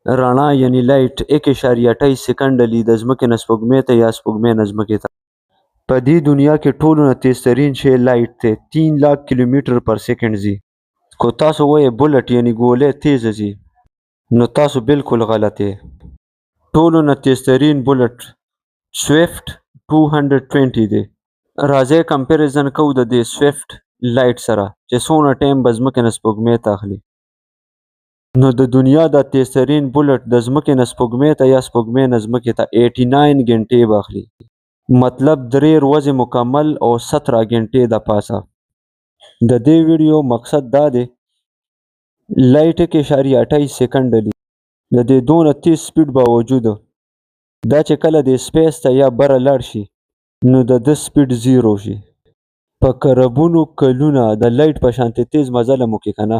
رڼا یعنی لایټ 1.28 سکنډ لي د ځمکې نه سپوږمۍ ته یا سپوږمۍ نه ځمکې ته. په دې دنیا کې ټولو نه تیزترین شی لایټ دی. 3 لاک کیلومتر پر سیکنډ ځي. کو تاسو وایې بولټ یعنی ګولۍ تیزه ځي نو تاسو بالکل غلط یې. ټولو نه تیزترین بولټ سویفټ 220 دی. راځئ کمپیریزن کوو د دې سویفټ لایټ سره چې څومره ټایم به ځمکې نه سپوږمۍ ته اخلي. نو د دنیا د تیزترین بولټ د ځمکې نه سپوږمۍ ته یا سپوږمۍ نه ځمکې ته 89 ګنټې به اخلي. مطلب 3 ورځې مکمل او 17 ګنټې د پاسه. د دې ویډیو مقصد دا دی لایټ 1.28 سکنډ لي د دې دونه تیز سپیډ باوجود دا چې کله د سپیس ته یا بره لاړ شي نو د ده سپیډ زیرو شي. په کربونو کلونه د لایټ په شانتې تیز مزله مو کې که نه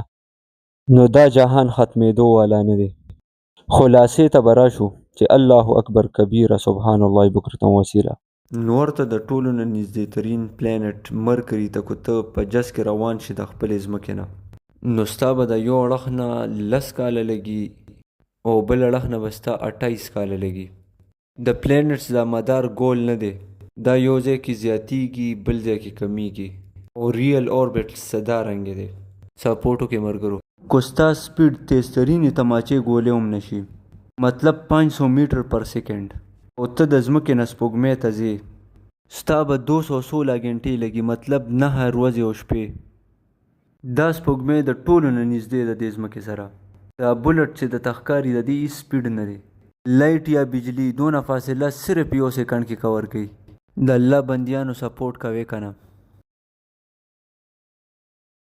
نو دا جهان ختمېدو والا نه دی. خلاصې ته به راشو چې الله اکبر کبیره سبحان الله بکرة وصیلا. نور ته د ټولو نه نږدې ترین پلانټ مرکري ته کو ته په جس کې روان شي د خپلې ځمکې نه نو ستا به د یو اړخ نه 10 کاله لګي او بل اړخ نه به ستا 28 کاله لګي. د پلانټس دا مدار ګول نه دی. دا یو ځای کې زیاتیږي بل ځای کې کمیږي او ریل اوربټ صدارنګې دی. سپورټو کې مرګرو کو ستا سپیډ تیزترینې تماچې ګولې هم نشي مطلب 500 میټر پر سیکنډ او ته د ځمکې نه سپوږمۍ ته ځې ستا به 216 ګنټې لګي مطلب 9 ورځې او شپې. دا سپوږمۍ د ټولو نه نږدې د دې ځمکې سره. دا بولټ چې د تخکاري د دې هیڅ سپیډ نه دی. لایټ یا بجلی دونه فاصله صرف 1 سکنډ کې کور کوي. د الله بندیانو سپورټ کوئ که نه.